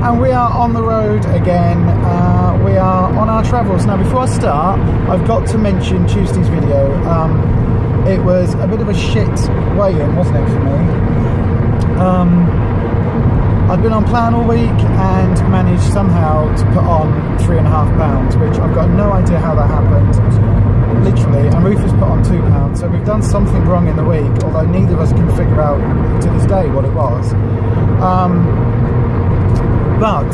And we are on the road again. We are on our travels. Now before I start, I've got to mention Tuesday's video. It was a bit of a shit weigh-in, wasn't it, for me? I've been on plan all week and managed somehow to put on 3.5 pounds, which I've got no idea how that happened. Literally, and Rufus put on 2 pounds, so we've done something wrong in the week, although neither of us can figure out to this day what it was. But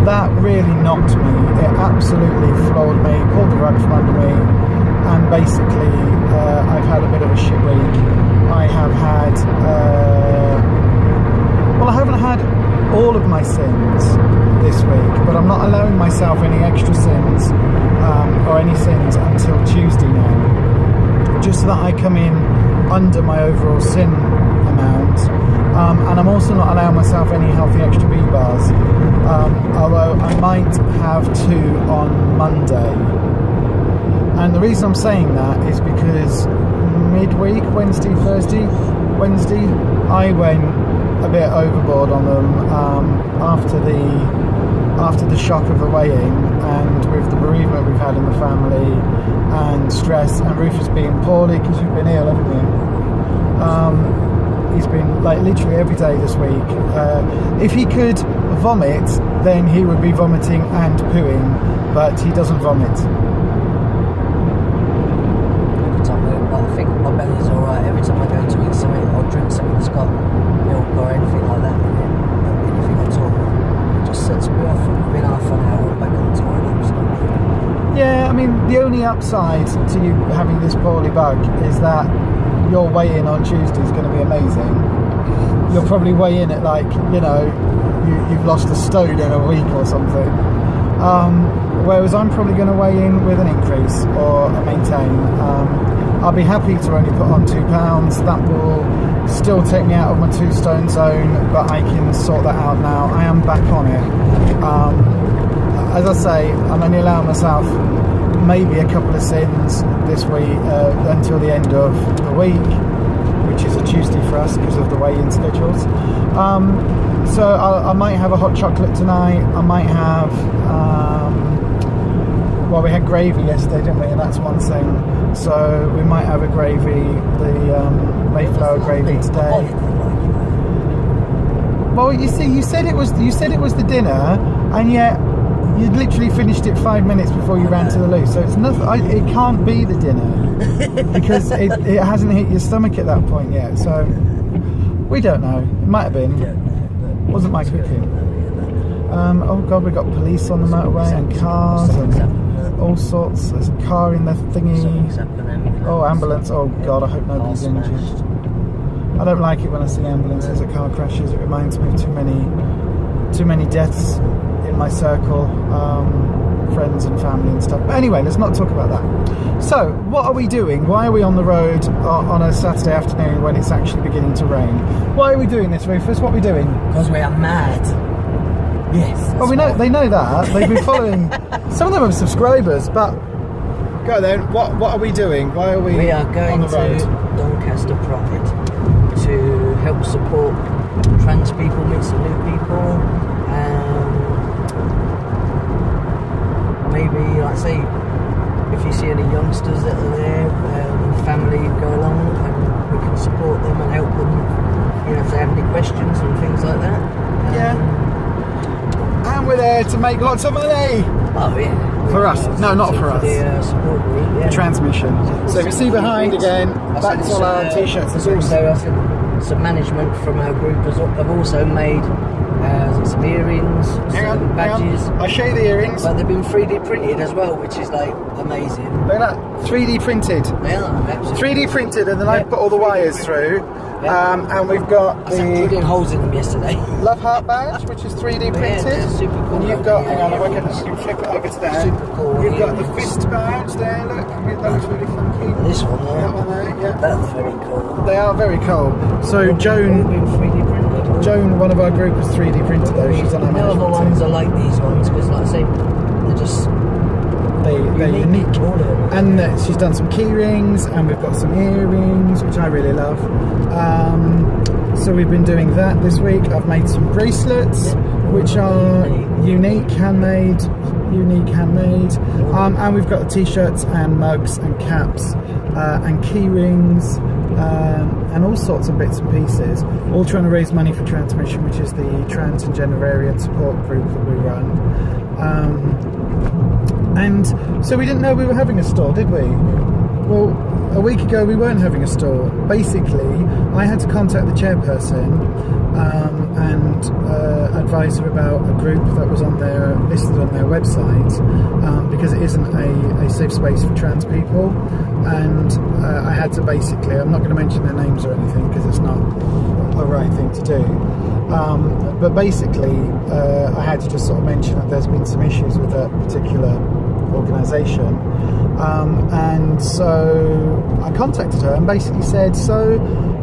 that really knocked me. It absolutely floored me, pulled the rug from under me, and basically I've had a bit of a shit week. I have had well, I haven't had all of my sins this week, but I'm not allowing myself any extra sins or any sins until Tuesday now, just so that I come in under my overall sin amount. And I'm also not allowing myself any healthy extra B bars, although I might have 2 on Monday. And the reason I'm saying that is because midweek, Wednesday, I went a bit overboard on them after the shock of the weigh-in, and with the bereavement we've had in the family and stress, and Rufus being poorly because you've been ill, haven't you? He's been like literally every day this week. If he could vomit, then he would be vomiting and pooing, but he doesn't vomit. I think my belly's alright. Every time I go to eat something or drink something that's got milk or anything like that in it, anything at all, it just sets me off. I've been half an hour back on the toilet. Yeah, I mean, the only upside to you having this poorly bug is that your weigh-in on Tuesday is going to be amazing. You'll probably weigh in at like, you know, you've lost a stone in a week or something. Whereas I'm probably going to weigh in with an increase or a maintain. I'll be happy to only put on 2 pounds. That will still take me out of my 2 stone zone, but I can sort that out now. I am back on it. As I say, I'm only allowing myself maybe a couple of sins this week until the end of the week, which is a Tuesday for us because of the weigh-in schedules. So I might have a hot chocolate tonight. I might have well, we had gravy yesterday, didn't we? And that's one thing. So we might have a gravy, the Mayflower gravy today. Well, you see, you said it was the dinner, and yet you'd literally finished it 5 minutes before you ran to the loo. So it's nothing. It can't be the dinner because it hasn't hit your stomach at that point yet. So we don't know. It might have been. It wasn't my cooking. Oh God, we got police on the motorway and cars and all sorts. There's a car in the thingy. Oh, ambulance. Oh God, I hope nobody's injured. I don't like it when I see ambulances or car crashes. It reminds me of too many deaths in my circle, friends and family and stuff. But anyway, let's not talk about that. So, what are we doing? Why are we on the road on a Saturday afternoon when it's actually beginning to rain? Why are we doing this, Rufus? What are we doing? Because we are mad. Yes. Well, they know that. They've been following. Some of them are subscribers, but go then. What are we doing? Why are we? We are going on the road? to Doncaster Pride to help support trans people, meet some new people, and maybe, like say, if you see any youngsters that are there, family, go along and we can support them and help them. You know, if they have any questions and things like that. Yeah. And we're there to make lots of money. Oh yeah. For us. No, not for us. The support group, yeah. The transmission. So if you see behind again, that's all our t-shirts. There's also some management from our group have also made some earrings, some badges. I'll show you the earrings. But they've been 3D printed as well, which is like amazing. Look at that. 3D printed. They are, absolutely. 3D printed, and then I put all the wires through. And we've got the holes in them yesterday. Love Heart badge, which is 3D printed. Yeah, super cool. And you've got, hang on, I can flip it over to there. Super cool. You've got the fist badge there, look. That looks really funky. This one there. That one there, yeah. That's very cool. They are very cool. So Joan, one of our group, has 3D printed those. She's on our management team. The other ones are like these ones, because like I say, they're just... They're unique. And she's done some key rings, and we've got some earrings, which I really love. So we've been doing that this week. I've made some bracelets, which are unique handmade, and we've got t-shirts and mugs and caps and key rings and all sorts of bits and pieces, all trying to raise money for Transmission, which is the trans and gender variant support group that we run. And so we didn't know we were having a store, did we? Well, a week ago we weren't having a store. Basically, I had to contact the chairperson and advise her about a group that was listed on their website, because it isn't a safe space for trans people. And I had to basically, I'm not going to mention their names or anything because it's not the right thing to do. But basically, I had to just sort of mention that there's been some issues with that particular organisation. And so I contacted her and basically said, so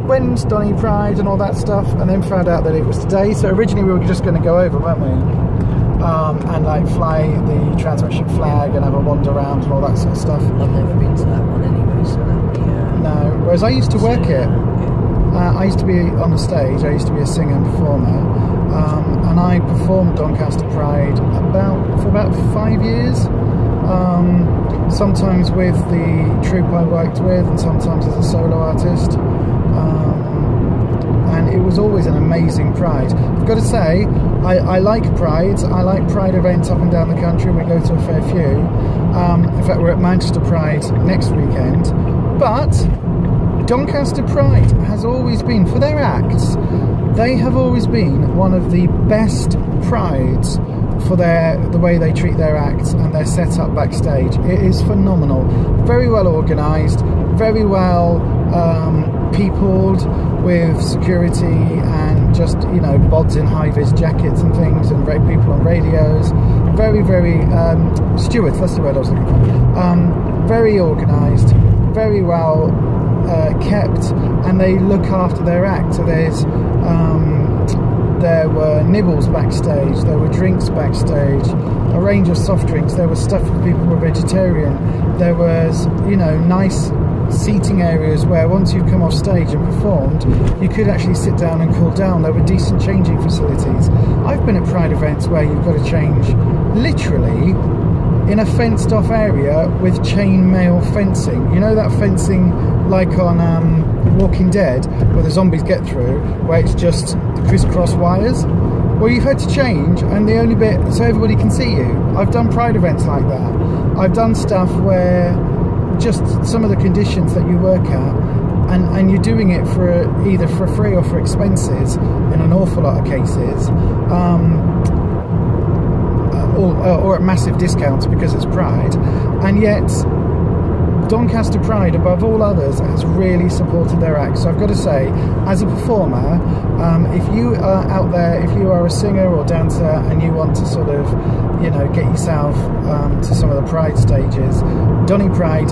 when's Donny Pride and all that stuff, and then found out that it was today. So originally we were just going to go over, weren't we? And like fly the Transmission flag and have a wander around and all that sort of stuff. I've never been to that one anyway, so that'd be... No, whereas I used to work it. I used to be on the stage, I used to be a singer and performer, and I performed Doncaster Pride for about 5 years. Sometimes with the troupe I worked with and sometimes as a solo artist, and it was always an amazing Pride. I've got to say, I like Prides, I like Pride events up and down the country. We go to a fair few. In fact, we're at Manchester Pride next weekend, but Doncaster Pride has always been, for their acts, they have always been one of the best prides for the way they treat their acts and their setup backstage. It is phenomenal, very well organised, very well peopled with security and just, you know, bods in high-vis jackets and things, and people on radios. Very, very stewards, that's the word I was looking for. Very organised, very well kept, and they look after their act. So there were nibbles backstage, there were drinks backstage, a range of soft drinks, there was stuff for people who were vegetarian, there was, you know, nice seating areas where once you've come off stage and performed, you could actually sit down and cool down. There were decent changing facilities. I've been at Pride events where you've got to change literally in a fenced off area with chain mail fencing. You know that fencing like on Walking Dead where the zombies get through, where it's just the crisscross wires? Well, you've had to change, and the only bit so everybody can see you. I've done Pride events like that. I've done stuff where just some of the conditions that you work at, and you're doing it for either for free or for expenses in an awful lot of cases, or at massive discounts because it's Pride. And yet Doncaster Pride, above all others, has really supported their acts. So I've got to say, as a performer, if you are out there, if you are a singer or dancer and you want to sort of, you know, get yourself to some of the Pride stages, Donny Pride,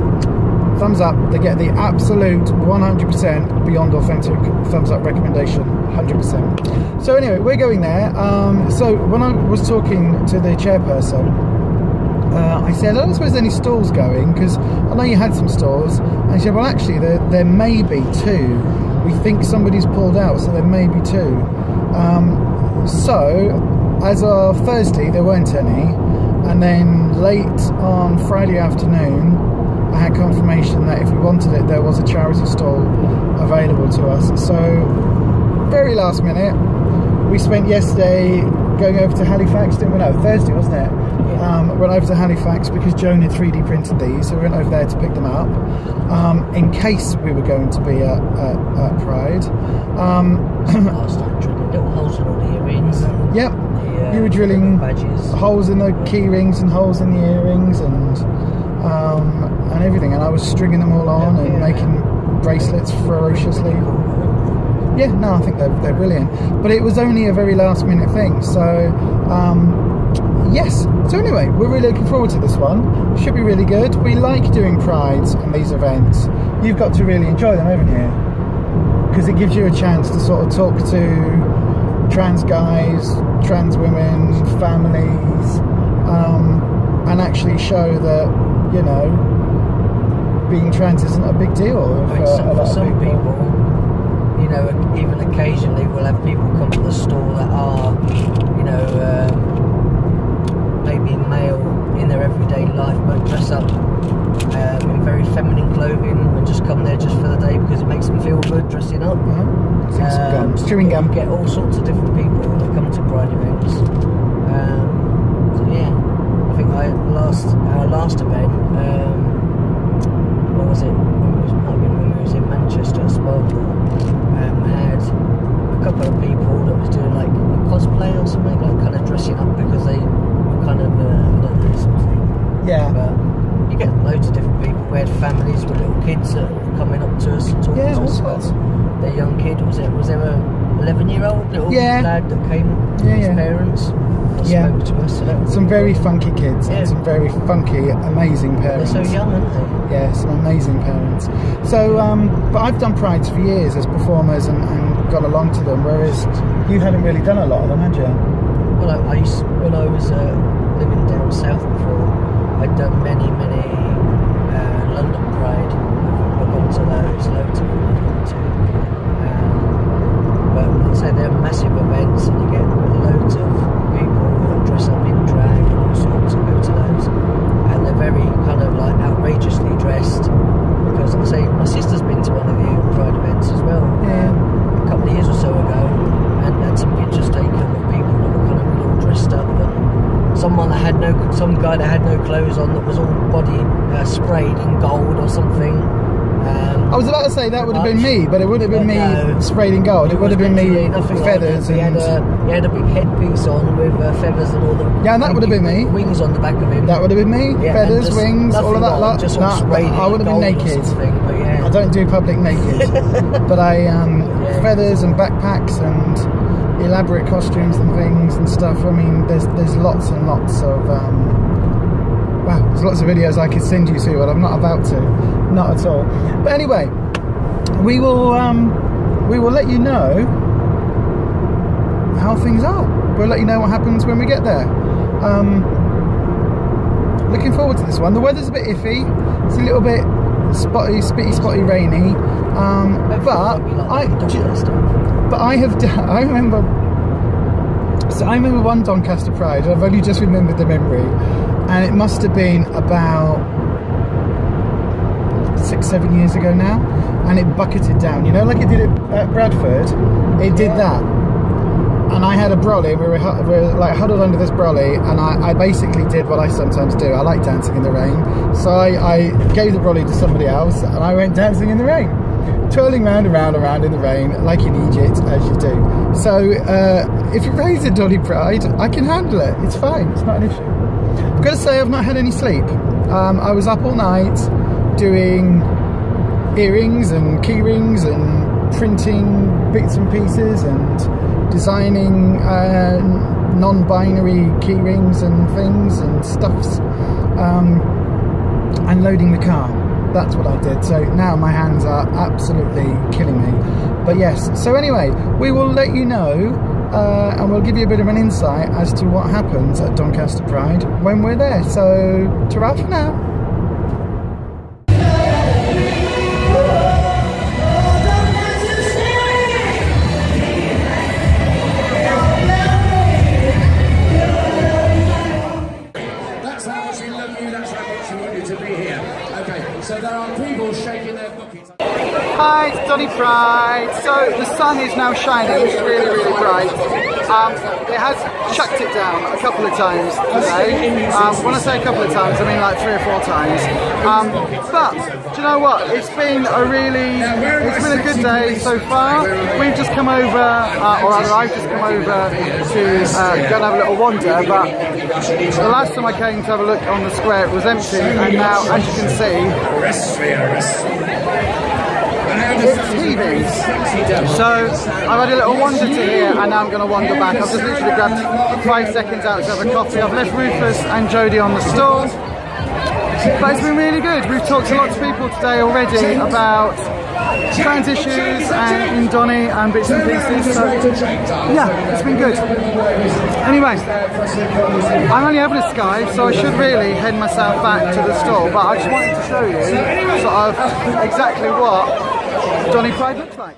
thumbs up. They get the absolute 100% beyond authentic thumbs up recommendation, 100%. So anyway, we're going there. So when I was talking to the chairperson, I said, I don't suppose there's any stalls going, because I know you had some stalls. And she said, well, actually, there may be two. We think somebody's pulled out, so there may be two. So, as of Thursday, there weren't any. And then late on Friday afternoon, I had confirmation that if we wanted it, there was a charity stall available to us. So, very last minute, we spent yesterday going over to Halifax, didn't we? No, Thursday, wasn't it? Went over to Halifax because Joan had 3D printed these, so we went over there to pick them up in case we were going to be at Pride. Last time drilling little holes in all the earrings. Yep, you were drilling holes in the key rings and holes in the earrings and everything, and I was stringing them all on and making bracelets ferociously. Yeah, no, I think they're brilliant, but it was only a very last minute thing, so yes. So anyway, we're really looking forward to this one. Should be really good. We like doing Prides and these events. You've got to really enjoy them, haven't you? Because it gives you a chance to sort of talk to trans guys, trans women, families, and actually show that, you know, being trans isn't a big deal. For some people, you know, even occasionally we'll have people come to the store that are, you know, maybe male in their everyday life, but dress up in very feminine clothing and just come there just for the day because it makes them feel good dressing up. Chewing gum. You get all sorts of different people that come to Pride events. So yeah, I think our last event, what was it? When we was in Manchester at Sparkle, had a couple of people that was doing like cosplay or something, like kind of dressing up because they were kind of something. Yeah. But you get loads of different people. We had families with little kids that were coming up to us and talking to us about their young kid. Was there a 11-year-old little lad that came with his parents and spoke to us? So some very funky kids and some very funky, amazing parents. They're so young, aren't they? Yeah, some amazing parents. So, but I've done Prides for years as performers and got along to them, whereas you hadn't really done a lot of them, had you? Well, when I was living down south before, I'd done many London Pride. I've gone to those, loads of them I've gone to. But I'd say they're massive events and you get loads of people that dress up in drag and all sorts and go to those. And they're very kind of like outrageously dressed. Because I say my sister's been to one of the Pride events as well, a couple of years or so ago, and had some pictures taken of people that were kind of all dressed up, and some guy that had no clothes on that was all body sprayed in gold or something. I was about to say that would have been me, but it would have been me sprayed in gold. It would have been me feathers. He had a big headpiece on with feathers and all the. Yeah, and that would have been me. Wings on the back of him. That would have been me. Feathers, wings, all of that lot. Just all sprayed I would have been naked. But I don't do public naked, but I feathers and backpacks and elaborate costumes and things and stuff. I mean, there's lots and lots of there's lots of videos I could send you to, but I'm not about to, not at all. But anyway, we will let you know how things are. We'll let you know what happens when we get there. Looking forward to this one. The weather's a bit iffy. It's a little bit spotty, rainy. I remember one Doncaster Pride. I've only just remembered the memory, and it must have been about 6-7 years ago now, and it bucketed down. You know, like it did at Bradford. It did that, and I had a brolly. We were like huddled under this brolly, and I basically did what I sometimes do. I like dancing in the rain, so I gave the brolly to somebody else, and I went dancing in the rain, twirling round and round in the rain, like in Egypt, as you do. So if it rains at Donny Pride, I can handle it. It's fine. It's not an issue. I've got to say, I've not had any sleep. I was up all night doing earrings and key rings and printing bits and pieces and designing non-binary key rings and things and stuffs, and loading the car. That's what I did. So now my hands are absolutely killing me. But yes, so anyway, we will let you know and we'll give you a bit of an insight as to what happens at Doncaster Pride when we're there. So ta-ra for now. So there are people shaking their buckets. Hi, it's Donny Pride. So the sun is now shining. It's really, really bright. It has chucked it down a couple of times today. When I say a couple of times, I mean like 3 or 4 times. But do you know what? It's been a good day so far. We've just come over, or rather I've just come over to go and have a little wander. But the last time I came to have a look on the square, it was empty, and now, as you can see, it's heaving. So I've had a little wander to here, and now I'm going to wander back. I've just literally grabbed 5 seconds out to have a coffee. I've left Rufus and Jodie on the stall, but it's been really good. We've talked to lots of people today already about trans issues and in Donny and bits and pieces. So yeah, it's been good. Anyway, I'm only having a Skype, so I should really head myself back to the store, but I just wanted to show you sort of exactly what Donny Pride looks like.